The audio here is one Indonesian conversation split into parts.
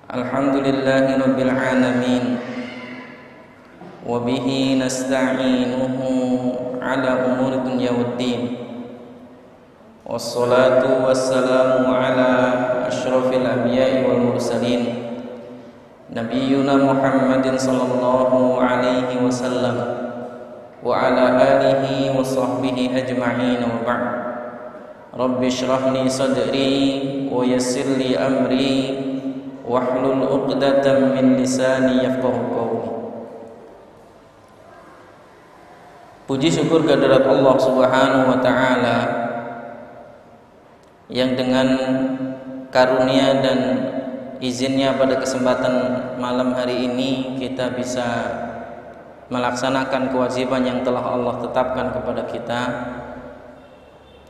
Alhamdulillahi rabbil alamin wa bihi nasta'inuhu ala umuri dunya waddin wassalatu wassalamu ala asyrafil anbiya'i wal mursalin nabiyyuna Muhammadin sallallahu alaihi wasallam wa ala alihi wa sahbihi ajma'in wa ba'd. Rabbi shrah li sadri wa yassir li amri wahlul 'uqdatam min lisani yafqahu qawli. Puji syukur kehadirat Allah Subhanahu wa taala yang dengan karunia dan izinnya pada kesempatan malam hari ini kita bisa melaksanakan kewajiban yang telah Allah tetapkan kepada kita,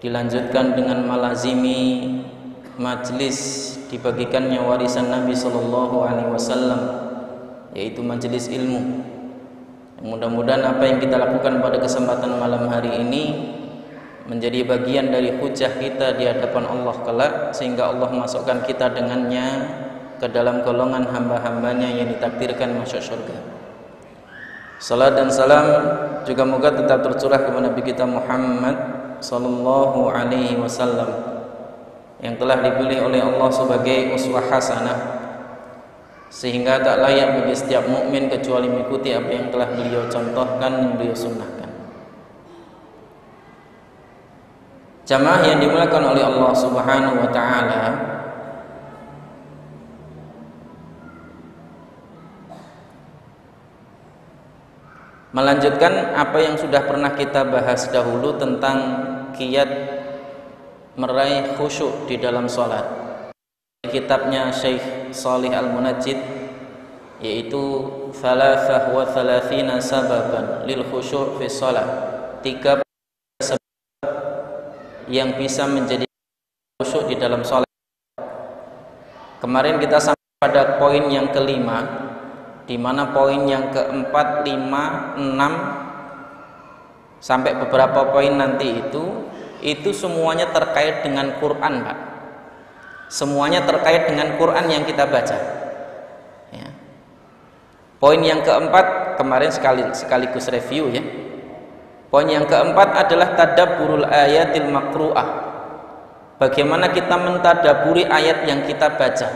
dilanjutkan dengan malazimi majlis dibagikannya warisan Nabi Sallallahu Alaihi Wasallam, yaitu majelis ilmu. Mudah-mudahan apa yang kita lakukan pada kesempatan malam hari ini menjadi bagian dari hujah kita di hadapan Allah kelak, sehingga Allah masukkan kita dengannya ke dalam golongan hamba-hambanya yang ditakdirkan masuk surga. Salat dan salam juga moga tetap tercurah kepada Nabi kita Muhammad Sallallahu Alaihi Wasallam yang telah dipilih oleh Allah sebagai uswah hasanah, sehingga tak layak bagi setiap mukmin kecuali mengikuti apa yang telah beliau contohkan dan beliau sunnahkan. Jamaah yang dimuliakan oleh Allah Subhanahu wa taala, melanjutkan apa yang sudah pernah kita bahas dahulu tentang kiat meraih khusyuk di dalam sholat. Kitabnya Syekh Shalih Al-Munajjid, yaitu Thalathah wa Thalathina Sababan lil Khusyuk fi Sholat, 3 sebab yang bisa menjadi khusyuk di dalam sholat. Kemarin kita sampai pada poin yang kelima, di mana poin yang keempat, 5, 6 sampai beberapa poin nanti itu semuanya terkait dengan Quran, Pak. Semuanya terkait dengan Quran yang kita baca, ya. Poin yang keempat kemarin sekaligus review, ya. Poin yang keempat adalah tadabburul ayatil maqru'ah. Bagaimana kita mentadaburi ayat yang kita baca.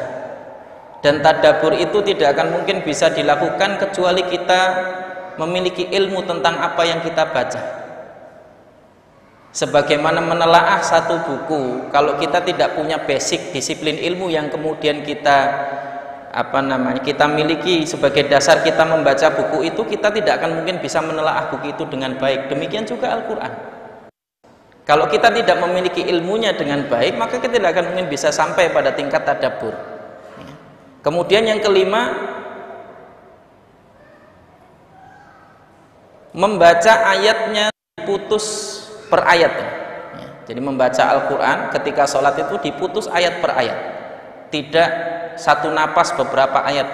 Dan tadabbur itu tidak akan mungkin bisa dilakukan kecuali kita memiliki ilmu tentang apa yang kita baca. Sebagaimana menelaah satu buku, kalau kita tidak punya basic disiplin ilmu yang kemudian kita kita miliki sebagai dasar kita membaca buku itu, kita tidak akan mungkin bisa menelaah buku itu dengan baik. Demikian juga Al-Quran. Kalau kita tidak memiliki ilmunya dengan baik, maka kita tidak akan mungkin bisa sampai pada tingkat tadabbur. Kemudian yang kelima, membaca ayatnya putus per ayat, ya. Jadi membaca Al-Quran ketika sholat itu diputus ayat per ayat, tidak satu napas beberapa ayat,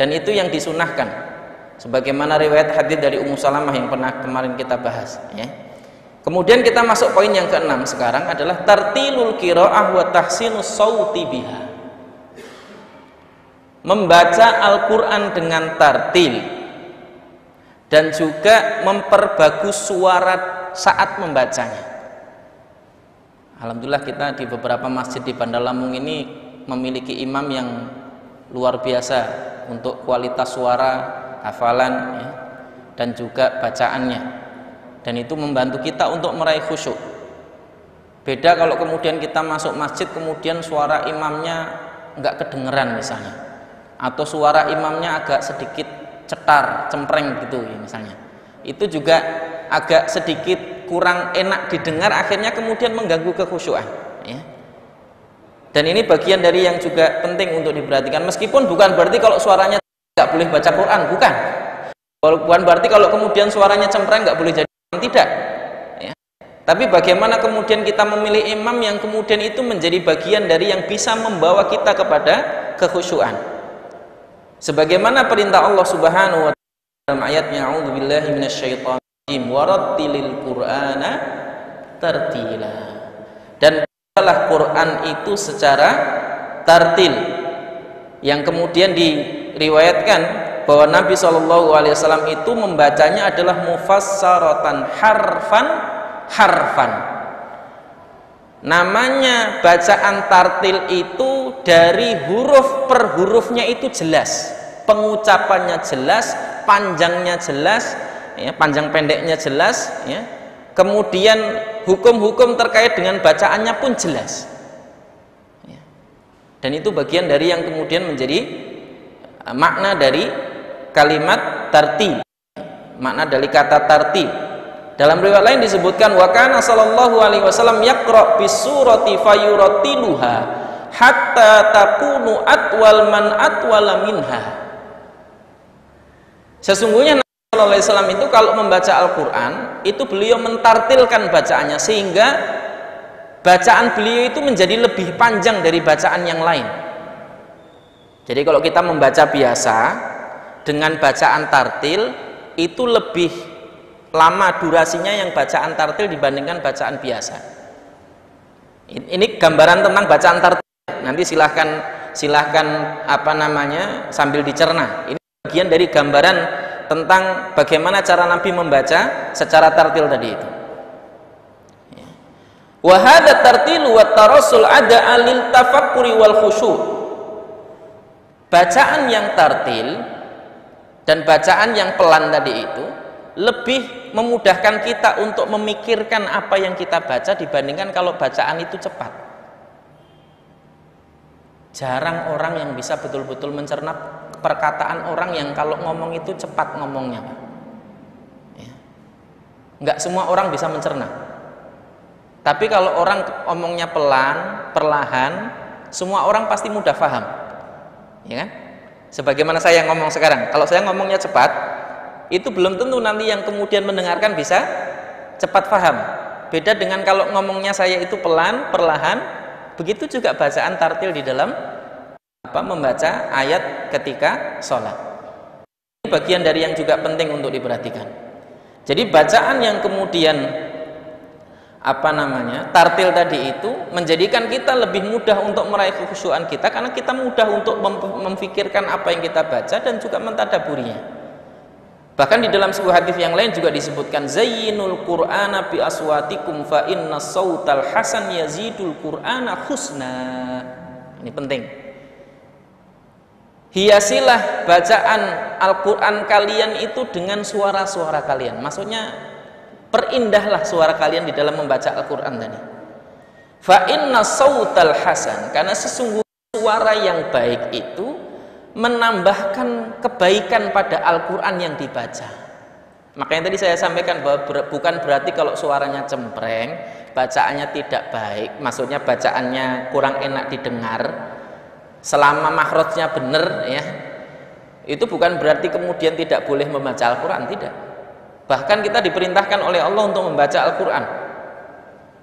dan itu yang disunahkan sebagaimana riwayat hadis dari Ummu Salamah yang pernah kemarin kita bahas, ya. Kemudian kita masuk poin yang keenam sekarang adalah tartilul qiraah wa tahsinus sauti biha. Membaca Al-Quran dengan tartil dan juga memperbagus suara saat membacanya. Alhamdulillah kita di beberapa masjid di Bandar Lampung ini memiliki imam yang luar biasa untuk kualitas suara, hafalan, ya, dan juga bacaannya, dan itu membantu kita untuk meraih khusyuk. Beda kalau kemudian kita masuk masjid kemudian suara imamnya nggak kedengeran misalnya, atau suara imamnya agak sedikit cetar, cempreng gitu ya, misalnya. Itu juga agak sedikit kurang enak didengar, akhirnya kemudian mengganggu kekhusyuan, ya. Dan ini bagian dari yang juga penting untuk diperhatikan, meskipun bukan berarti kalau suaranya nggak boleh baca Quran, bukan. Bukan berarti kalau kemudian suaranya cempreng nggak boleh jadi imam, tidak, ya. Tapi bagaimana kemudian kita memilih imam yang kemudian itu menjadi bagian dari yang bisa membawa kita kepada kekhusyuan. Sebagaimana perintah Allah Subhanahu wa taala dalam ayatnya, a'udzubillahi minasyaitonir rajim, warattilil qur'ana tartila. Dan bacalah Quran itu secara tartil, yang kemudian diriwayatkan bahwa Nabi SAW itu membacanya adalah mufassaratan harfan harfan. Namanya bacaan tartil itu dari huruf per hurufnya itu jelas, pengucapannya jelas, panjangnya jelas, ya, panjang pendeknya jelas, ya. Kemudian hukum-hukum terkait dengan bacaannya pun jelas, ya. Dan itu bagian dari yang kemudian menjadi makna dari kalimat tartil, makna dari kata tartil. Dalam riwayat lain disebutkan wa kana sallallahu alaihi wasallam yaqra bis surati fayuratiluha hatta takunu atwal man atwala minha. Sesungguhnya Nabi sallallahu alaihi wasallam itu kalau membaca Al-Qur'an itu beliau mentartilkan bacaannya sehingga bacaan beliau itu menjadi lebih panjang dari bacaan yang lain. Jadi kalau kita membaca biasa dengan bacaan tartil itu lebih lama durasinya yang bacaan tartil dibandingkan bacaan biasa. Ini gambaran tentang bacaan tartil. Nanti silahkan apa namanya sambil dicerna. Ini bagian dari gambaran tentang bagaimana cara Nabi membaca secara tartil tadi itu. Wa hadza tartilu wat tarassul ada alil tafakkuri wal khusyu'. Bacaan yang tartil dan bacaan yang pelan tadi itu lebih memudahkan kita untuk memikirkan apa yang kita baca dibandingkan kalau bacaan itu cepat. Jarang orang yang bisa betul-betul mencerna perkataan orang yang kalau ngomong itu cepat ngomongnya, ya. Nggak semua orang bisa mencerna. Tapi kalau orang ngomongnya pelan, perlahan, semua orang pasti mudah paham, ya kan? Sebagaimana saya yang ngomong sekarang, kalau saya ngomongnya cepat, itu belum tentu nanti yang kemudian mendengarkan bisa cepat paham. Beda dengan kalau ngomongnya saya itu pelan, perlahan. Begitu juga bacaan tartil di dalam membaca ayat ketika sholat. Ini bagian dari yang juga penting untuk diperhatikan. Jadi bacaan yang kemudian tartil tadi itu menjadikan kita lebih mudah untuk meraih kekhusyuan kita, karena kita mudah untuk memfikirkan apa yang kita baca dan juga mentadaburinya. Bahkan di dalam sebuah hadis yang lain juga disebutkan zayyinul qur'ana bi aswatikum fa inna sautal hasan yazidul qur'ana husna. Ini penting. Hiasilah bacaan Al-Qur'an kalian itu dengan suara-suara kalian. Maksudnya perindahlah suara kalian di dalam membaca Al-Qur'an tadi. Fa inna sautal hasan, karena sesungguhnya suara yang baik itu menambahkan kebaikan pada Al-Quran yang dibaca. Makanya tadi saya sampaikan bahwa bukan berarti kalau suaranya cempreng, bacaannya tidak baik, maksudnya bacaannya kurang enak didengar, selama makhrajnya benar, ya, itu bukan berarti kemudian tidak boleh membaca Al-Quran, tidak. Bahkan kita diperintahkan oleh Allah untuk membaca Al-Quran,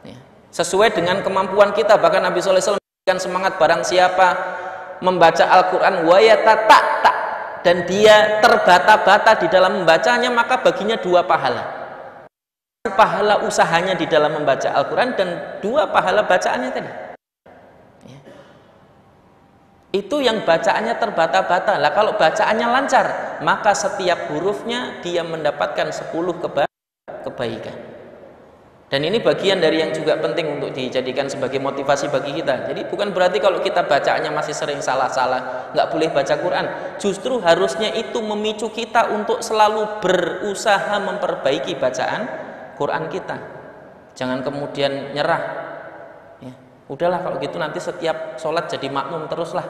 ya, sesuai dengan kemampuan kita. Bahkan Nabi SAW memberikan semangat, barang siapa membaca Al-Quran wayatata, dan dia terbata-bata di dalam membacanya, maka baginya 2 pahala. Pahala usahanya di dalam membaca Al-Quran dan 2 pahala bacaannya tadi, ya. Itu yang bacaannya terbata-bata. Lah kalau bacaannya lancar, maka setiap hurufnya dia mendapatkan 10 kebaikan. Dan ini bagian dari yang juga penting untuk dijadikan sebagai motivasi bagi kita. Jadi bukan berarti kalau kita bacaannya masih sering salah-salah, nggak boleh baca Quran. Justru harusnya itu memicu kita untuk selalu berusaha memperbaiki bacaan Quran kita. Jangan kemudian nyerah, ya, udahlah kalau gitu nanti setiap sholat jadi makmum teruslah.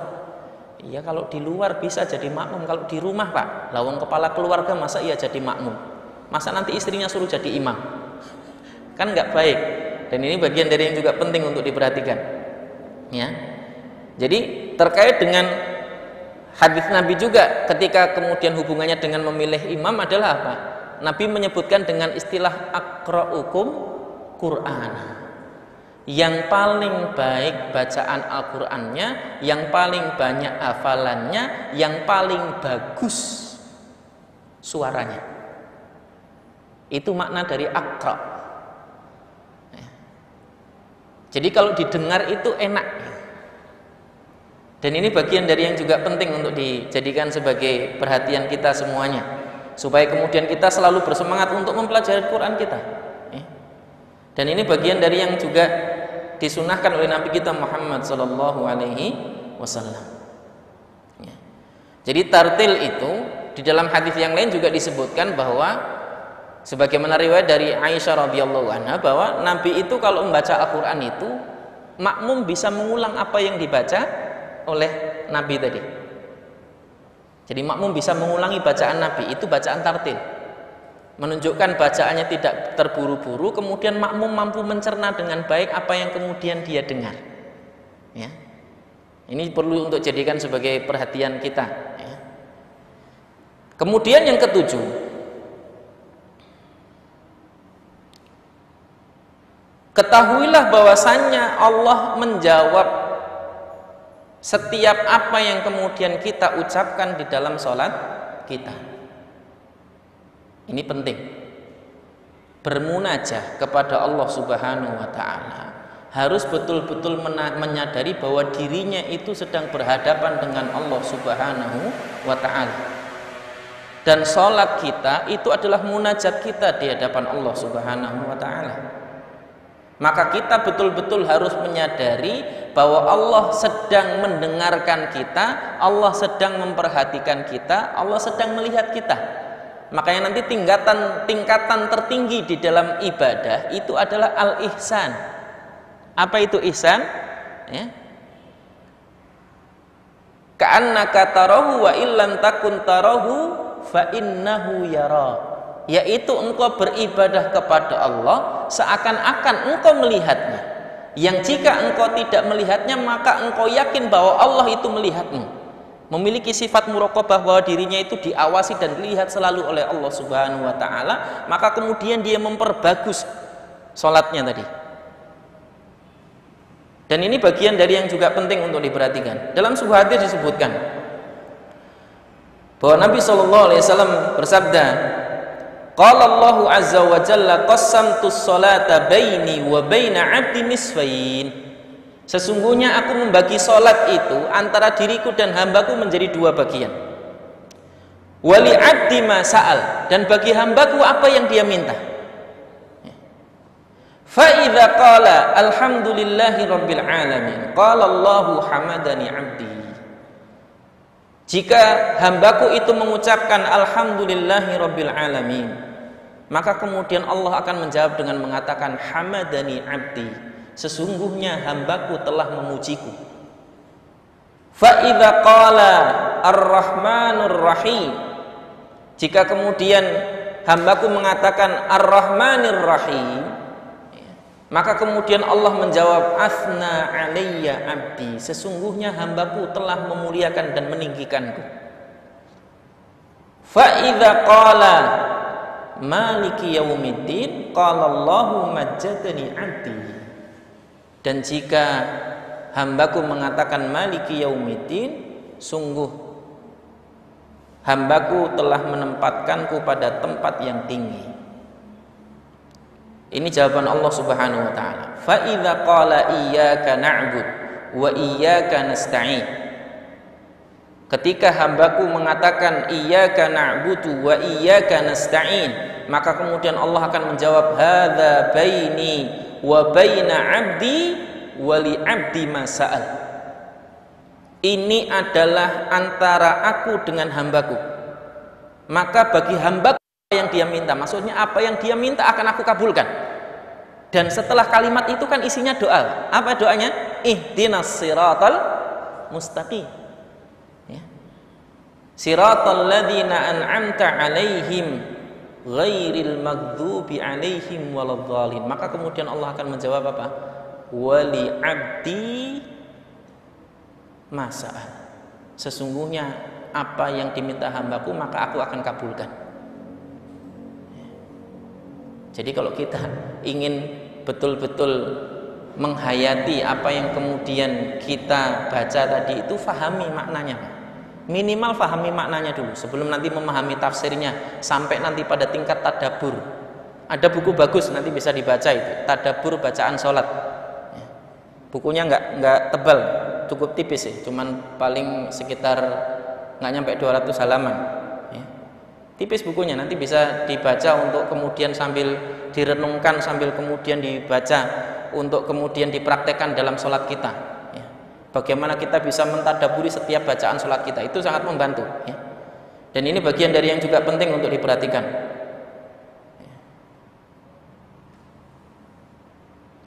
Iya, kalau di luar bisa jadi makmum, kalau di rumah Pak, lawang kepala keluarga masa iya jadi makmum? Masa nanti istrinya suruh jadi imam? Kan nggak baik. Dan ini bagian dari yang juga penting untuk diperhatikan, ya. Jadi terkait dengan hadis Nabi juga, ketika kemudian hubungannya dengan memilih imam adalah apa? Nabi menyebutkan dengan istilah aqra'ukum Qur'ana, yang paling baik bacaan Al-Qur'annya, yang paling banyak hafalannya, yang paling bagus suaranya. Itu makna dari aqra'. Jadi kalau didengar itu enak. Dan ini bagian dari yang juga penting untuk dijadikan sebagai perhatian kita semuanya, supaya kemudian kita selalu bersemangat untuk mempelajari Quran kita. Dan ini bagian dari yang juga disunahkan oleh Nabi kita Muhammad Sallallahu Alaihi Wasallam. Jadi tartil itu di dalam hadis yang lain juga disebutkan bahwa sebagaimana riwayat dari Aisyah radhiyallahu anha bahwa Nabi itu kalau membaca Al-Quran itu makmum bisa mengulang apa yang dibaca oleh Nabi tadi. Jadi makmum bisa mengulangi bacaan Nabi, itu bacaan tartil, menunjukkan bacaannya tidak terburu-buru, kemudian makmum mampu mencerna dengan baik apa yang kemudian dia dengar. Ya, ini perlu untuk jadikan sebagai perhatian kita. Ya. Kemudian yang ketujuh, ketahuilah bahwasannya Allah menjawab setiap apa yang kemudian kita ucapkan di dalam sholat kita. Ini penting. Bermunajah kepada Allah Subhanahu wa ta'ala harus betul-betul menyadari bahwa dirinya itu sedang berhadapan dengan Allah Subhanahu wa ta'ala. Dan sholat kita itu adalah munajat kita di hadapan Allah Subhanahu wa ta'ala. Maka kita betul-betul harus menyadari bahwa Allah sedang mendengarkan kita, Allah sedang memperhatikan kita, Allah sedang melihat kita. Makanya nanti tingkatan tertinggi di dalam ibadah itu adalah al-ihsan. Apa itu ihsan? Ya. Ka'annaka tarahu wa illam takun tarahu fa innahu yara. Yaitu engkau beribadah kepada Allah seakan-akan engkau melihatnya. Yang jika engkau tidak melihatnya, maka engkau yakin bahwa Allah itu melihatmu. Memiliki sifat muraqabah bahwa dirinya itu diawasi dan dilihat selalu oleh Allah Subhanahu wa ta'ala, maka kemudian dia memperbagus sholatnya tadi. Dan ini bagian dari yang juga penting untuk diperhatikan. Dalam sebuah hadis disebutkan bahwa Nabi SAW bersabda, qala Allahu azza wa jalla qassamtu sholata baini wa baina 'abdi nisfain. Sesungguhnya aku membagi sholat itu antara diriku dan hambaku menjadi dua bagian. Wali 'abdi ma sa'al, dan bagi hambaku apa yang dia minta. Fa idza qala alhamdulillahi rabbil alamin qala Allahu hamadani 'abdi. Jika hambaku itu mengucapkan alhamdulillahi rabbil alamin, maka kemudian Allah akan menjawab dengan mengatakan hamadani 'abdi, sesungguhnya hambaku telah memujiku. Fa idza qala ar-rahmanur rahim, jika kemudian hambaku mengatakan ar-rahmanir rahim, maka kemudian Allah menjawab asna alayya 'abdi, sesungguhnya hambaku telah memuliakan dan meninggikanku. Fa idza qala maliki yaumiddin qala Allahu majjadani 'abdi, dan jika hambaku mengatakan maliki yaumiddin, sungguh hambaku telah menempatkanku pada tempat yang tinggi. Ini jawaban Allah Subhanahu wa ta'ala. Fa idza qala iyyaka na'bud wa iyyaka nasta'in, ketika hambaku mengatakan iyyaka na'budu wa iyyaka nasta'in, maka kemudian Allah akan menjawab hadza baini wa baina 'abdi wa li 'abdi ma sa'al. Ini adalah antara aku dengan hambaku, maka bagi hambaku yang dia minta, maksudnya apa yang dia minta akan aku kabulkan. Dan setelah kalimat itu kan isinya doa. Apa doanya? Ihdinas siratal mustaqim, ya. Siratal ladzina an'amta 'alaihim ghairil maghdubi 'alaihim waladhdallin. Maka kemudian Allah akan menjawab apa? Wali 'abdi masa'al, sesungguhnya apa yang diminta hambaku maka aku akan kabulkan. Jadi kalau kita ingin betul-betul menghayati apa yang kemudian kita baca tadi itu, fahami maknanya, minimal fahami maknanya dulu sebelum nanti memahami tafsirnya, sampai nanti pada tingkat tadabbur. Ada buku bagus nanti bisa dibaca itu, tadabbur bacaan sholat. Bukunya nggak tebal, cukup tipis sih, cuman paling sekitar nggak nyampe 200 halaman ya. Tipis bukunya, nanti bisa dibaca untuk kemudian sambil direnungkan, sambil kemudian dibaca untuk kemudian dipraktekkan dalam sholat kita ya. Bagaimana kita bisa mentadaburi setiap bacaan sholat kita, itu sangat membantu ya. Dan ini bagian dari yang juga penting untuk diperhatikan.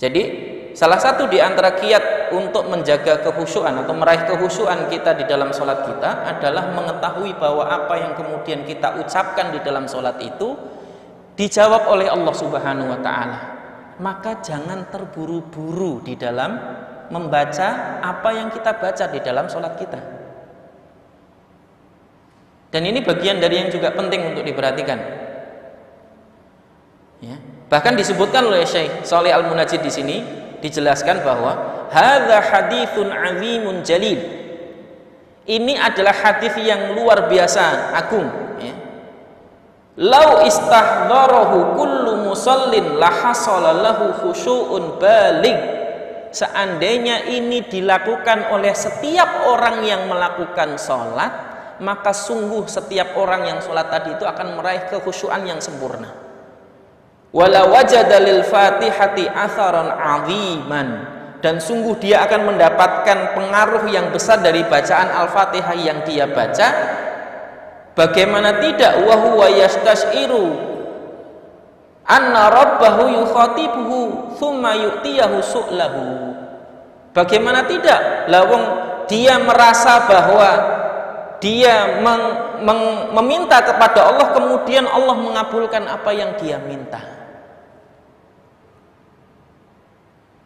Jadi salah satu di antara kiat untuk menjaga kekhusyuan atau meraih kekhusyuan kita di dalam sholat kita adalah mengetahui bahwa apa yang kemudian kita ucapkan di dalam sholat itu dijawab oleh Allah Subhanahu wa Ta'ala. Maka jangan terburu-buru di dalam membaca apa yang kita baca di dalam sholat kita. Dan ini bagian dari yang juga penting untuk diperhatikan ya. Bahkan disebutkan oleh Syekh Shalih Al-Munajjid di sini, dijelaskan bahwa hadza haditsun azimun jalil. Ini adalah hadis yang luar biasa agung ya. Lau istahdarahu kullu musallin la hasala lahu khusyu'un baligh. Seandainya ini dilakukan oleh setiap orang yang melakukan sholat, maka sungguh setiap orang yang sholat tadi itu akan meraih kekhusyuan yang sempurna. Wala wajada lil fatihati atharan aziman, dan sungguh dia akan mendapatkan pengaruh yang besar dari bacaan Al-Fatihah yang dia baca. Bagaimana tidak, wa huwa yastashiru anna rabbahu yukhatibuhu thumma yu'tiyahu su'lahu. Bagaimana tidak, lawang dia merasa bahwa dia meminta kepada Allah, kemudian Allah mengabulkan apa yang dia minta.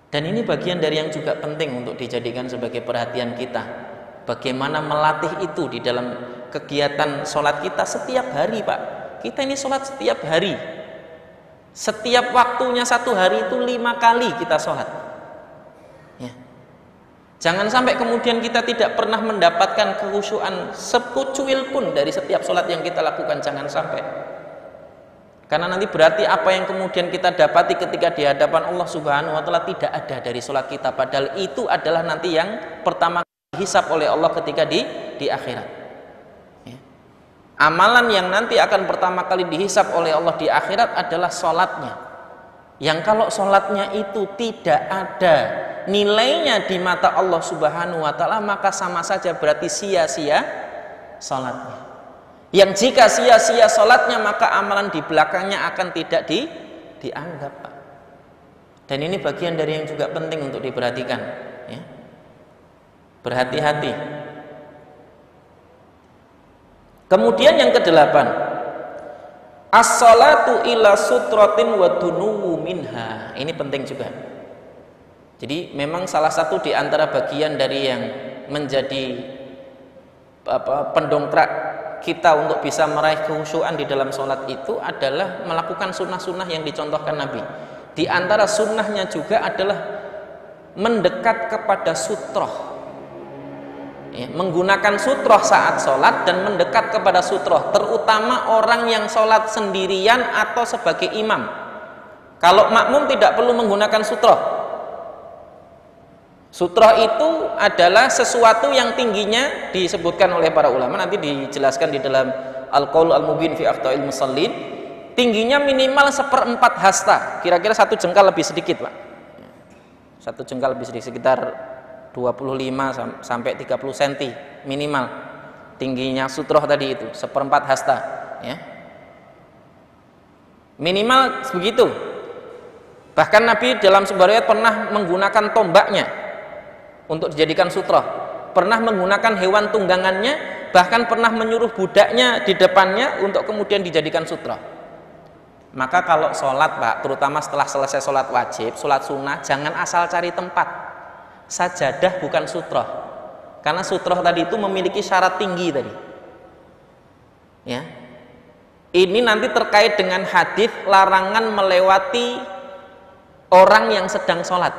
Dan ini bagian dari yang juga penting untuk dijadikan sebagai perhatian kita. Bagaimana melatih itu di dalam kegiatan sholat kita setiap hari, Pak. Kita ini sholat setiap hari. Setiap waktunya satu hari itu 5 kali kita sholat ya. Jangan sampai kemudian kita tidak pernah mendapatkan kekhusyuan sekucuil pun dari setiap sholat yang kita lakukan. Jangan sampai. Karena nanti berarti apa yang kemudian kita dapati ketika di hadapan Allah Subhanahu wa Ta'ala tidak ada dari sholat kita. Padahal itu adalah nanti yang pertama dihisab oleh Allah ketika di akhirat ya. Amalan yang nanti akan pertama kali dihisab oleh Allah di akhirat adalah sholatnya. Yang kalau sholatnya itu tidak ada nilainya di mata Allah Subhanahu wa Ta'ala, maka sama saja berarti sia-sia sholatnya. Yang jika sia-sia sholatnya, maka amalan di belakangnya akan tidak dianggap, Pak. Dan ini bagian dari yang juga penting untuk diperhatikan ya. Berhati-hati. Kemudian yang ke-8, as-salatu ila sutratin wa dunuwu minha. Ini penting juga. Jadi memang salah satu di antara bagian dari yang menjadi pendongkrak kita untuk bisa meraih kekhusyuan di dalam sholat itu adalah melakukan sunnah-sunnah yang dicontohkan Nabi. Di antara sunnahnya juga adalah mendekat kepada sutroh ya, menggunakan sutroh saat sholat dan mendekat kepada sutroh, terutama orang yang sholat sendirian atau sebagai imam. Kalau makmum tidak perlu menggunakan sutroh. Sutroh itu adalah sesuatu yang tingginya disebutkan oleh para ulama, nanti dijelaskan di dalam Al-Qaul Al-Mubin fi Akhta'il Musallin. Tingginya minimal 1/4 hasta, kira-kira 1 jengkal lebih sedikit, Pak. 1 jengkal lebih sedikit, sekitar 25 sampai 30 cm minimal tingginya sutroh tadi itu, 1/4 hasta ya. Minimal begitu. Bahkan Nabi dalam sebuah riwayat pernah menggunakan tombaknya untuk dijadikan sutroh, pernah menggunakan hewan tunggangannya, bahkan pernah menyuruh budaknya di depannya untuk kemudian dijadikan sutroh. Maka kalau sholat, Pak, terutama setelah selesai sholat wajib, sholat sunnah, jangan asal cari tempat. Sajadah bukan sutroh, karena sutroh tadi itu memiliki syarat tinggi tadi ya. Ini nanti terkait dengan hadis larangan melewati orang yang sedang sholat,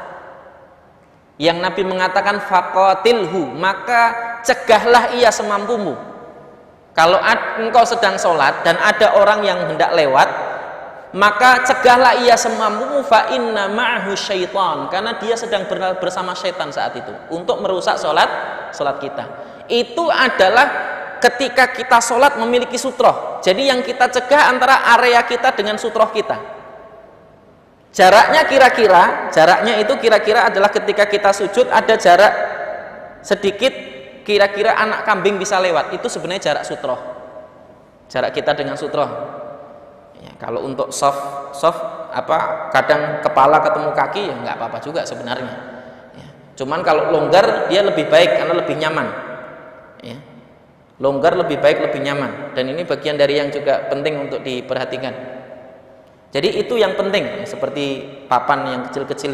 yang Nabi mengatakan faqatilhu, maka cegahlah ia semampumu. Kalau engkau sedang sholat dan ada orang yang hendak lewat, maka cegahlah ia semampumu, fa inna ma'ahu syaitan, karena dia sedang bersama syaitan saat itu untuk merusak sholat kita. Itu adalah ketika kita sholat memiliki sutroh. Jadi yang kita cegah antara area kita dengan sutroh kita. Jaraknya itu kira-kira adalah ketika kita sujud ada jarak sedikit, kira-kira anak kambing bisa lewat. Itu sebenarnya jarak sutroh. Jarak kita dengan sutroh. Ya, kalau untuk soft kadang kepala ketemu kaki ya nggak apa-apa juga sebenarnya. Ya. Cuman kalau longgar dia lebih baik karena lebih nyaman. Ya. Longgar lebih baik, lebih nyaman. Dan ini bagian dari yang juga penting untuk diperhatikan. Jadi itu yang penting, seperti papan yang kecil-kecil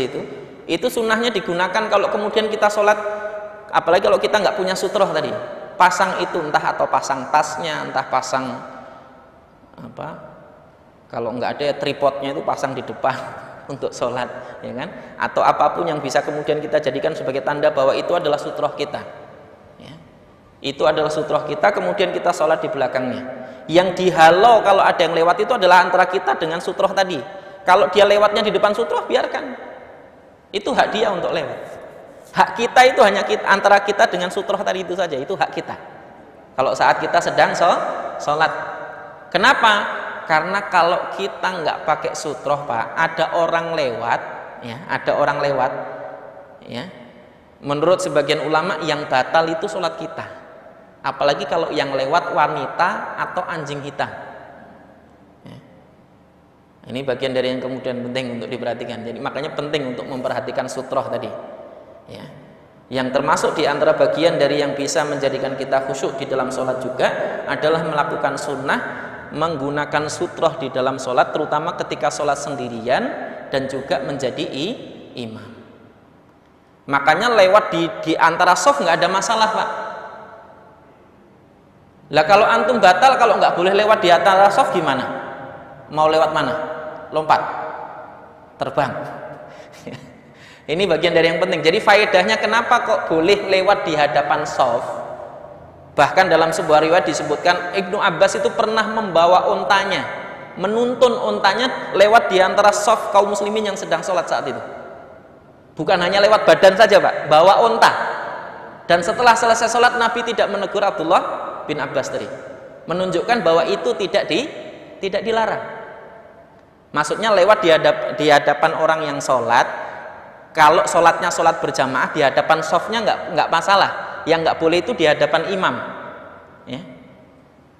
itu sunnahnya digunakan kalau kemudian kita sholat, apalagi kalau kita nggak punya sutroh tadi, pasang itu, entah atau pasang tasnya, entah pasang kalau nggak ada ya tripodnya itu pasang di depan untuk sholat, ya kan? Atau apapun yang bisa kemudian kita jadikan sebagai tanda bahwa itu adalah sutroh kita. Ya. Itu adalah sutroh kita, kemudian kita sholat di belakangnya. Yang dihalau kalau ada yang lewat itu adalah antara kita dengan sutroh tadi. Kalau dia lewatnya di depan sutroh, biarkan. Itu hak dia untuk lewat. Hak kita itu hanya antara kita dengan sutroh tadi itu saja. Itu hak kita. Kalau saat kita sedang sholat. Kenapa? Karena kalau kita nggak pakai sutroh, Pak, ada orang lewat, ya. Menurut sebagian ulama yang batal itu sholat kita. Apalagi kalau yang lewat wanita atau anjing hitam. Ya. Ini bagian dari yang kemudian penting untuk diperhatikan. Jadi makanya penting untuk memperhatikan sutroh tadi. Ya. Yang termasuk di antara bagian dari yang bisa menjadikan kita khusyuk di dalam sholat juga adalah melakukan sunnah menggunakan sutroh di dalam sholat, terutama ketika sholat sendirian dan juga menjadi imam. Makanya lewat di antara sof nggak ada masalah, Pak. Lah kalau antum batal, kalau nggak boleh lewat di antara sof gimana? Mau lewat mana? Lompat, terbang. Ini bagian dari yang penting. Jadi faedahnya kenapa kok boleh lewat di hadapan sof? Bahkan dalam sebuah riwayat disebutkan Ibnu Abbas itu pernah membawa untanya, menuntun untanya lewat di antara sof kaum muslimin yang sedang sholat saat itu. Bukan hanya lewat badan saja, Pak, bawa unta. Dan setelah selesai sholat Nabi tidak menegur Abdullah bin Abbas tadi, menunjukkan bahwa itu tidak dilarang. Maksudnya lewat di hadapan orang yang sholat, kalau sholatnya sholat berjamaah di hadapan sofnya nggak masalah. Yang nggak boleh itu di hadapan imam. Ya.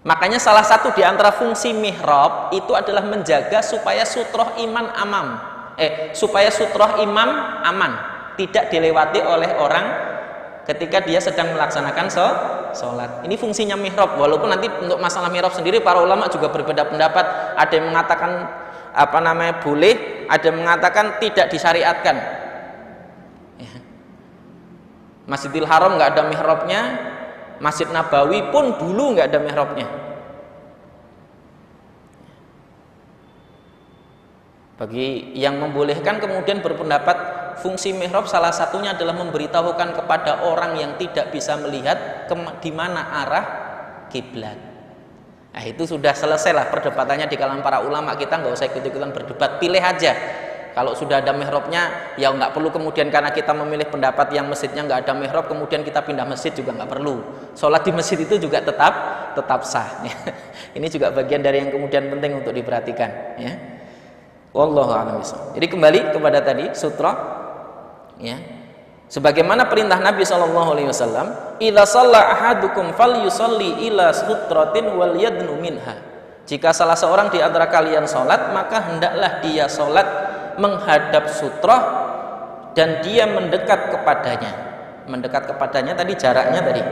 Makanya salah satu di antara fungsi mihrab itu adalah menjaga supaya sutroh imam aman, tidak dilewati oleh orang ketika dia sedang melaksanakan sholat. Ini fungsinya mihrab. Walaupun nanti untuk masalah mihrab sendiri para ulama juga berbeda pendapat. Ada yang mengatakan boleh, ada yang mengatakan tidak disyariatkan. Ya. Masjidil Haram nggak ada mihrabnya, Masjid Nabawi pun dulu nggak ada mihrabnya. Bagi yang membolehkan kemudian berpendapat fungsi mihrab salah satunya adalah memberitahukan kepada orang yang tidak bisa melihat di mana arah kiblat. Nah, itu sudah selesailah perdebatannya di kalangan para ulama. Kita nggak usah ikut-ikutan berdebat, pilih aja. Kalau sudah ada mihrabnya, ya nggak perlu kemudian karena kita memilih pendapat yang masjidnya nggak ada mihrab, kemudian kita pindah masjid juga nggak perlu. Sholat di masjid itu juga tetap sah. Ini juga bagian dari yang kemudian penting untuk diperhatikan. Ya. Wallahu a'lam bishawab. Jadi kembali kepada tadi sutra, ya. Sebagaimana perintah Nabi SAW, "Idza shalla ahadukum falyusalli ila sutratin wal yadnu minha." Jika salah seorang di antara kalian salat, maka hendaklah dia salat menghadap sutra dan dia mendekat kepadanya. Mendekat kepadanya tadi jaraknya tadi.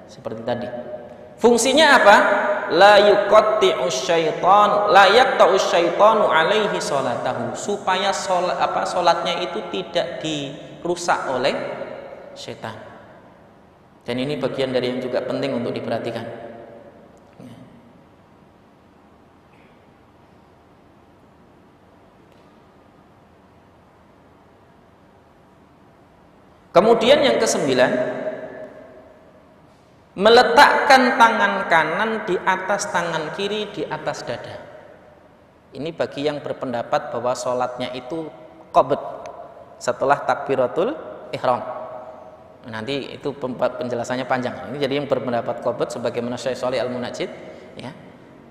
Seperti tadi. Fungsinya apa? La yuqatti'u syaitan, la yaqta'u syaitanu alaihi salatahu, supaya salatnya itu tidak dirusak oleh syaitan. Dan ini bagian dari yang juga penting untuk diperhatikan. Kemudian yang kesembilan, meletakkan tangan kanan di atas tangan kiri di atas dada. Ini bagi yang berpendapat bahwa sholatnya itu qabd setelah takbiratul ihram. Nanti itu penjelasannya panjang. Ini jadi yang berpendapat qabd sebagaimana Syekh Shalih Al-Munajjid, ya,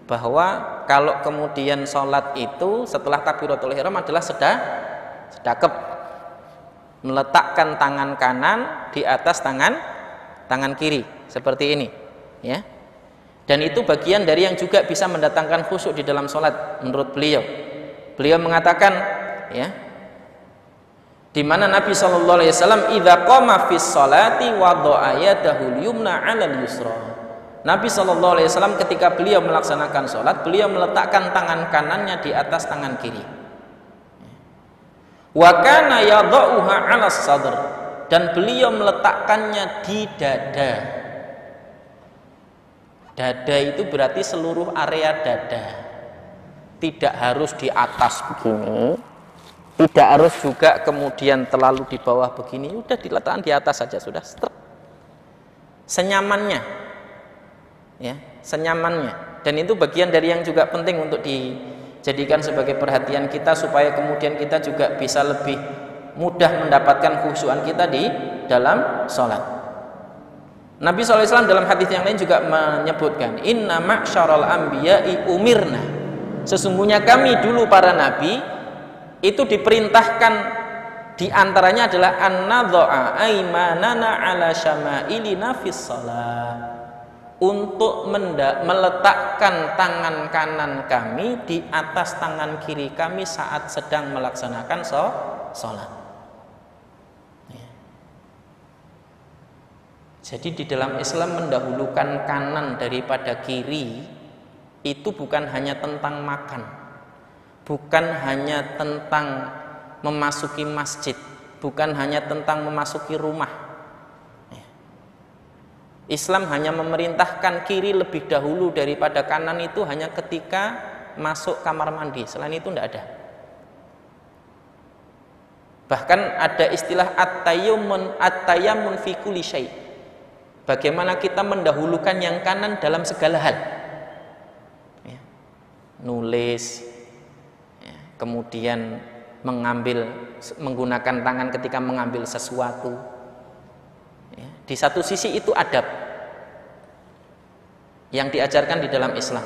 bahwa kalau kemudian sholat itu setelah takbiratul ihram adalah sedekap, meletakkan tangan kanan di atas tangan kiri seperti ini, ya. Dan itu bagian dari yang juga bisa mendatangkan khusyuk di dalam sholat menurut beliau. Beliau mengatakan, ya, di mana Nabi Shallallahu Alaihi Wasallam idza qama fis sholati wada'a yadahul yumna 'alal yusra. Nabi Shallallahu Alaihi Wasallam ketika beliau melaksanakan sholat, beliau meletakkan tangan kanannya di atas tangan kiri. Wa kana yadha'uha 'alas sadr, dan beliau meletakkannya di dada. Dada itu berarti seluruh area dada, tidak harus di atas begini, tidak harus juga kemudian terlalu di bawah begini, udah diletakkan di atas saja sudah, senyamannya, ya, senyamannya. Dan itu bagian dari yang juga penting untuk dijadikan sebagai perhatian kita supaya kemudian kita juga bisa lebih mudah mendapatkan khusyuan kita di dalam sholat. Nabi SAW dalam hadis yang lain juga menyebutkan, inna ma'syaral anbiya'i umirna, sesungguhnya kami dulu para nabi itu diperintahkan, diantaranya adalah an-nadha'a aymanana ala syama'ilina fis shalah, untuk meletakkan tangan kanan kami di atas tangan kiri kami saat sedang melaksanakan sholat. Jadi di dalam Islam mendahulukan kanan daripada kiri itu bukan hanya tentang makan, bukan hanya tentang memasuki masjid, bukan hanya tentang memasuki rumah. Islam hanya memerintahkan kiri lebih dahulu daripada kanan itu hanya ketika masuk kamar mandi, selain itu tidak ada. Bahkan ada istilah at-tayammun fi kulli syai'. Bagaimana kita mendahulukan yang kanan dalam segala hal, ya, nulis, ya, kemudian menggunakan tangan ketika mengambil sesuatu, ya. Di satu sisi itu adab yang diajarkan di dalam Islam.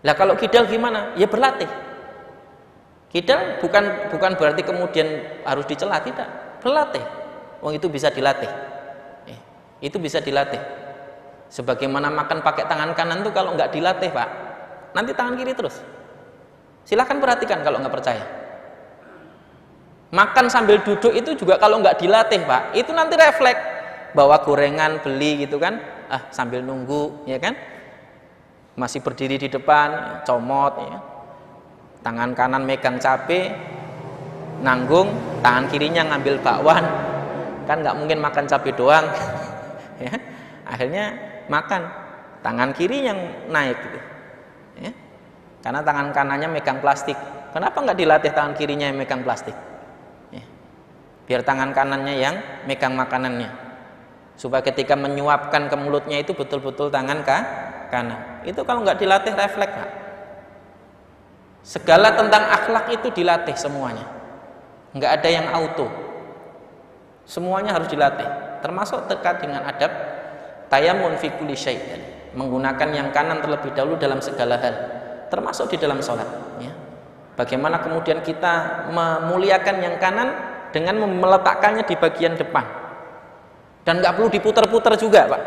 Lah kalau kidal gimana? Ya berlatih. Kidal bukan berarti kemudian harus dicela, tidak, berlatih. Wong itu bisa dilatih. Itu bisa dilatih. Sebagaimana makan pakai tangan kanan tuh kalau nggak dilatih, Pak, nanti tangan kiri terus. Silahkan perhatikan kalau nggak percaya. Makan sambil duduk itu juga kalau nggak dilatih, Pak, itu nanti refleks. Bawa gorengan beli gitu kan, sambil nunggu, ya kan, masih berdiri di depan, comot, ya. Tangan kanan megang cabe, nanggung, tangan kirinya ngambil bakwan, kan nggak mungkin makan cabe doang. Ya, akhirnya makan tangan kiri yang naik gitu, ya, karena tangan kanannya megang plastik. Kenapa nggak dilatih tangan kirinya yang megang plastik, ya, biar tangan kanannya yang megang makanannya, supaya ketika menyuapkan ke mulutnya itu betul-betul tangan kanan. Itu kalau nggak dilatih refleks, Pak. Segala tentang akhlak itu dilatih semuanya, nggak ada yang auto, semuanya harus dilatih, termasuk terkait dengan adab tayammun fi kulli syai', menggunakan yang kanan terlebih dahulu dalam segala hal, termasuk di dalam sholat, ya. Bagaimana kemudian kita memuliakan yang kanan dengan meletakkannya di bagian depan, dan nggak perlu diputar-putar juga, Pak.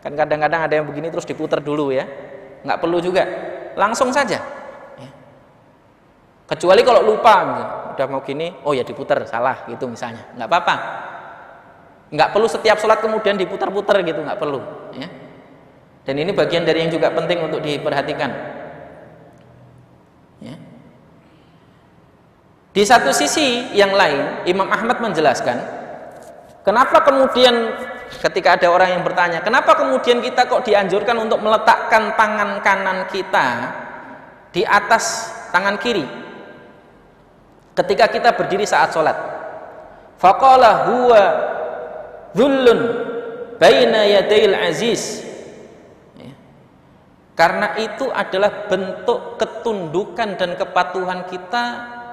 Kan kadang-kadang ada yang begini terus diputar dulu, ya, nggak perlu juga, langsung saja, ya. Kecuali kalau lupa, udah mau gini, oh ya diputar, salah gitu misalnya, nggak apa-apa. Nggak perlu setiap sholat kemudian diputar-putar gitu, nggak perlu, ya. Dan ini bagian dari yang juga penting untuk diperhatikan, ya. Di satu sisi yang lain, Imam Ahmad menjelaskan kenapa kemudian ketika ada orang yang bertanya, kenapa kemudian kita kok dianjurkan untuk meletakkan tangan kanan kita di atas tangan kiri ketika kita berdiri saat sholat. Faqala huwa dhullun baina yadayil aziz, Karena itu adalah bentuk ketundukan dan kepatuhan kita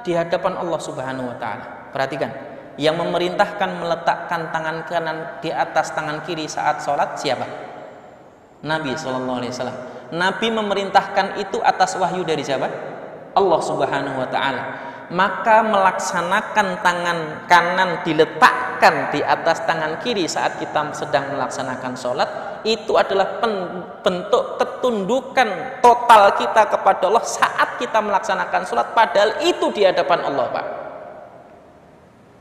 di hadapan Allah Subhanahu wa taala. Perhatikan, yang memerintahkan meletakkan tangan kanan di atas tangan kiri saat sholat siapa? Nabi SAW. Nabi memerintahkan itu atas wahyu dari siapa? Allah Subhanahu wa taala. Maka melaksanakan tangan kanan diletakkan di atas tangan kiri saat kita sedang melaksanakan sholat, itu adalah bentuk ketundukan total kita kepada Allah saat kita melaksanakan sholat, padahal itu di hadapan Allah, Pak.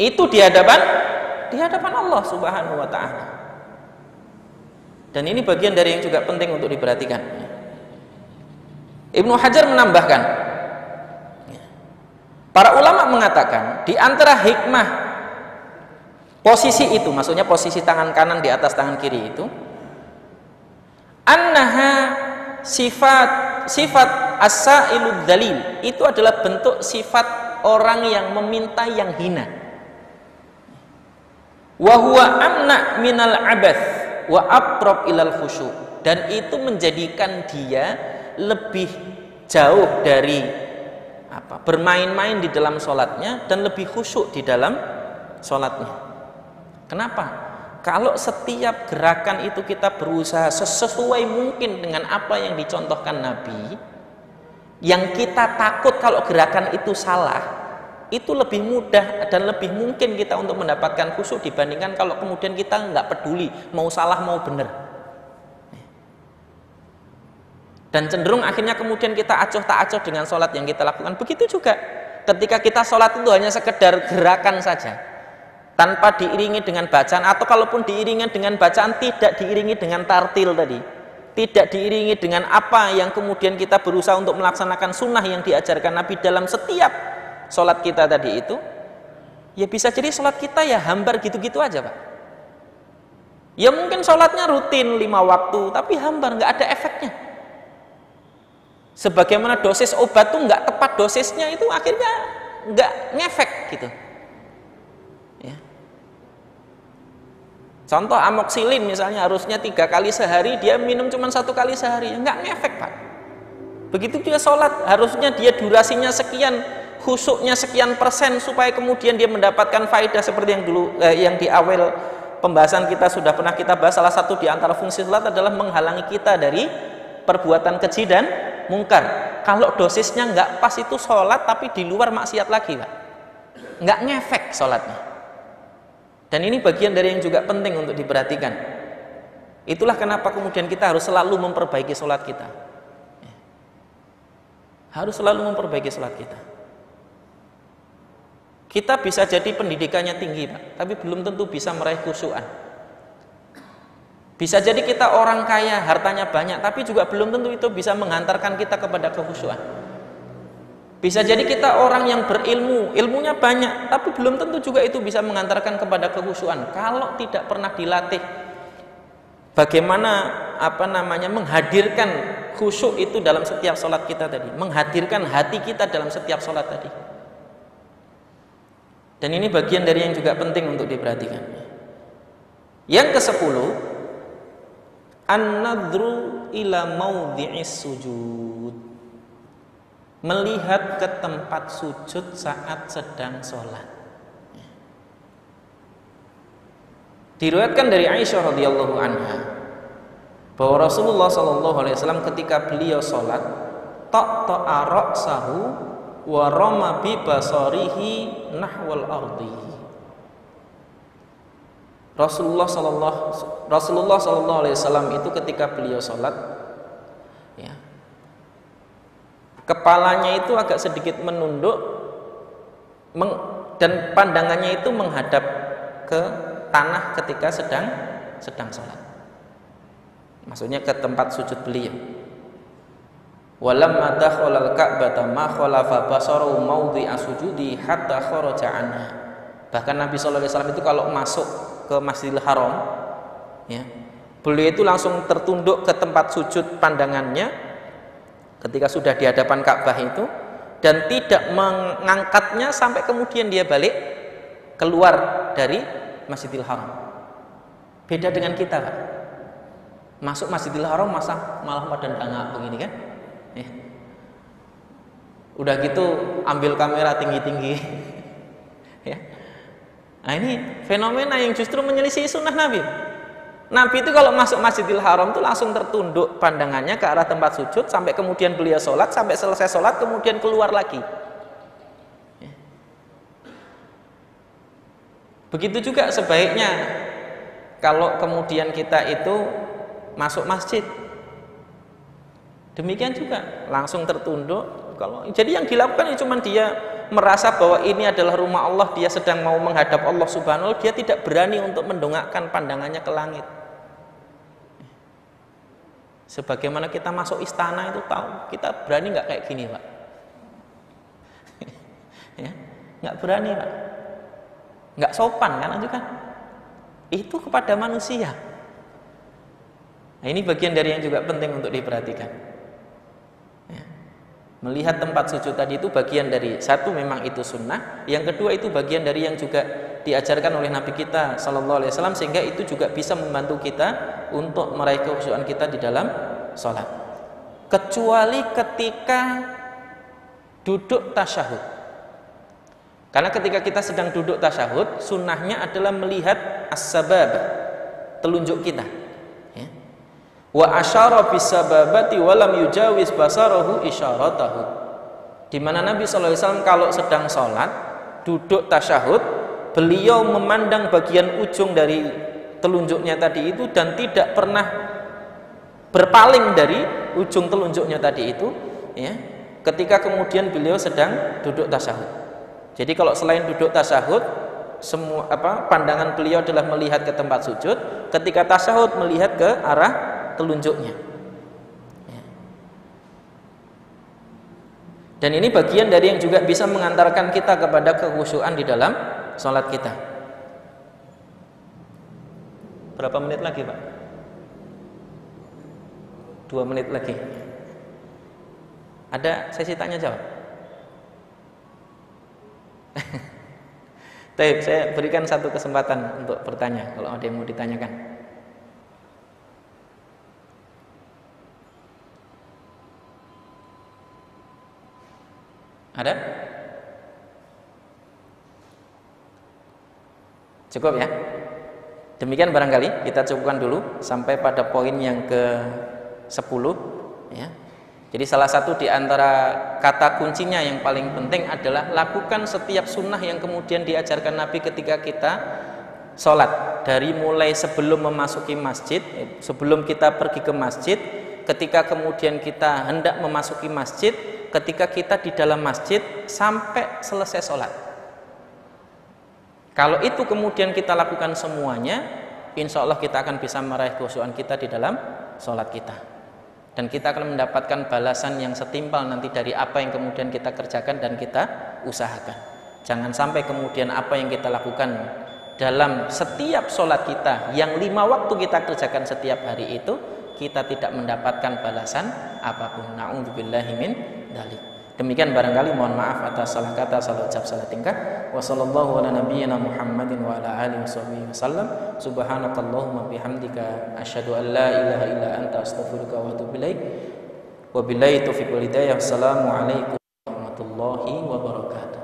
Itu di hadapan Allah Subhanahu wa ta'ala. Dan ini bagian dari yang juga penting untuk diperhatikan. Ibnu Hajar menambahkan, para ulama mengatakan di antara hikmah posisi itu, maksudnya posisi tangan kanan di atas tangan kiri itu, annaha sifat as-sa'ilud dzalil, itu adalah bentuk sifat orang yang meminta yang hina. Wa huwa amna minal abath wa aqrab ilal khusyu', dan itu menjadikan dia lebih jauh dari bermain-main di dalam sholatnya dan lebih khusyuk di dalam sholatnya. Kenapa? Kalau setiap gerakan itu kita berusaha sesuai mungkin dengan apa yang dicontohkan Nabi, yang kita takut kalau gerakan itu salah, itu lebih mudah dan lebih mungkin kita untuk mendapatkan khusyuk dibandingkan kalau kemudian kita nggak peduli mau salah mau benar. Dan cenderung akhirnya kemudian kita acuh tak acuh dengan sholat yang kita lakukan. Begitu juga ketika kita sholat itu hanya sekedar gerakan saja, tanpa diiringi dengan bacaan, atau kalaupun diiringi dengan bacaan tidak diiringi dengan tartil tadi, tidak diiringi dengan apa yang kemudian kita berusaha untuk melaksanakan sunnah yang diajarkan Nabi dalam setiap sholat kita tadi itu, ya bisa jadi sholat kita ya hambar gitu-gitu aja, Pak. Ya mungkin sholatnya rutin 5 waktu tapi hambar, nggak ada efeknya. Sebagaimana dosis obat tuh nggak tepat dosisnya, itu akhirnya nggak ngefek gitu ya. Contoh amoksilin misalnya harusnya 3 kali sehari, dia minum cuma 1 kali sehari, nggak ngefek, Pak. Begitu juga sholat, harusnya dia durasinya sekian, khusyuknya sekian persen, supaya kemudian dia mendapatkan faedah seperti yang dulu yang di awal pembahasan kita sudah pernah kita bahas. Salah satu di antara fungsi sholat adalah menghalangi kita dari perbuatan keji dan mungkar. Kalau dosisnya nggak pas itu sholat tapi di luar maksiat lagi, Pak, nggak ngefek sholatnya. Dan ini bagian dari yang juga penting untuk diperhatikan. Itulah kenapa kemudian kita harus selalu memperbaiki sholat kita, harus selalu memperbaiki sholat kita. Kita bisa jadi pendidikannya tinggi, Pak, tapi belum tentu bisa meraih khusyuan. Bisa jadi kita orang kaya, hartanya banyak, tapi juga belum tentu itu bisa menghantarkan kita kepada kekhusyuan. Bisa jadi kita orang yang berilmu, ilmunya banyak, tapi belum tentu juga itu bisa mengantarkan kepada kekhusyuan kalau tidak pernah dilatih bagaimana menghadirkan khusyuk itu dalam setiap sholat kita tadi, menghadirkan hati kita dalam setiap sholat tadi. Dan ini bagian dari yang juga penting untuk diperhatikan. Yang ke-10, an-nadru ila maudhi'is sujud, melihat ke tempat sujud saat sedang sholat. Diriwayatkan dari Aisyah radhiyallahu anha bahwa Rasulullah SAW ketika beliau sholat, taqta'a ra'sahu wa rama bi basarihi nahwal ardi. Rasulullah SAW itu ketika beliau sholat, ya, kepalanya itu agak sedikit menunduk dan pandangannya itu menghadap ke tanah ketika sedang sholat. Maksudnya ke tempat sujud beliau. Walamma dakhala al-ka'bata ma khalafa basaru mawdhi'a sujudi hatta kharaja anha. Bahkan Nabi SAW itu kalau masuk ke Masjidil Haram, ya, beliau itu langsung tertunduk ke tempat sujud pandangannya ketika sudah di hadapan Ka'bah itu, dan tidak mengangkatnya sampai kemudian dia balik keluar dari Masjidil Haram. Beda dengan kita, Pak. Masuk Masjidil Haram malah pada dangak begini kan? Ya. Udah gitu ambil kamera tinggi-tinggi. Ya. Nah, ini fenomena yang justru menyelisih sunnah Nabi. Nabi itu kalau masuk Masjidil Haram itu langsung tertunduk pandangannya ke arah tempat sujud sampai kemudian beliau sholat, sampai selesai sholat kemudian keluar lagi. Ya. Begitu juga sebaiknya kalau kemudian kita itu masuk masjid, demikian juga langsung tertunduk. Jadi yang dilakukan cuma dia merasa bahwa ini adalah rumah Allah, dia sedang mau menghadap Allah Subhanahu wa Ta'ala, dia tidak berani untuk mendongakkan pandangannya ke langit. Sebagaimana kita masuk istana itu tahu, kita berani nggak kayak gini, Pak? Ya, nggak berani, Pak. Nggak sopan kan itu kan? Itu kepada manusia. Nah, ini bagian dari yang juga penting untuk diperhatikan. Ya. Melihat tempat sujud tadi itu bagian dari, satu memang itu sunnah, yang kedua itu bagian dari yang juga diajarkan oleh Nabi kita Sallallahu Alaihi Wasallam, sehingga itu juga bisa membantu kita untuk meraih kekhusyuan kita di dalam sholat. Kecuali ketika duduk tasyahud. Karena ketika kita sedang duduk tasyahud, sunnahnya adalah melihat as-sabab, telunjuk kita. Wa asyara bisababati wa lam yujawiz basarahu isyaratahu. Di mana Nabi sallallahu alaihi wasallam kalau sedang salat, duduk tasyahud, beliau memandang bagian ujung dari telunjuknya tadi itu dan tidak pernah berpaling dari ujung telunjuknya tadi itu, ya. Ketika kemudian beliau sedang duduk tasyahud. Jadi kalau selain duduk tasyahud, semua pandangan beliau adalah melihat ke tempat sujud, ketika tasyahud melihat ke arah telunjuknya. Dan ini bagian dari yang juga bisa mengantarkan kita kepada kekhusyuan di dalam sholat kita. Berapa menit lagi, Pak? 2 menit lagi. Ada sesi tanya jawab? Baik, saya berikan satu kesempatan untuk bertanya kalau ada yang mau ditanyakan. Ada? Cukup ya? Demikian barangkali kita cukupkan dulu sampai pada poin yang ke-10 ya. Jadi salah satu di antara kata kuncinya yang paling penting adalah lakukan setiap sunnah yang kemudian diajarkan Nabi ketika kita sholat. Dari mulai sebelum memasuki masjid, sebelum kita pergi ke masjid, ketika kemudian kita hendak memasuki masjid, ketika kita di dalam masjid sampai selesai sholat. Kalau itu kemudian kita lakukan semuanya, insya Allah kita akan bisa meraih kekhusyuan kita di dalam sholat kita, dan kita akan mendapatkan balasan yang setimpal nanti dari apa yang kemudian kita kerjakan dan kita usahakan. Jangan sampai kemudian apa yang kita lakukan dalam setiap sholat kita yang 5 waktu kita kerjakan setiap hari itu, kita tidak mendapatkan balasan apapun. Na'udzubillahi min dzalik. Demikian barangkali, mohon maaf atas salah kata, salah ucap, salah tingkah. Wassallallahu ala nabiyyina Muhammadin wa ala alihi wasallam. Subhanakallahumma bihamdika asyhadu an la ilaha illa anta astaghfiruka wa atubu ilaik. Wabillahi taufiq wal hidayah. Assalamualaikum warahmatullahi wabarakatuh.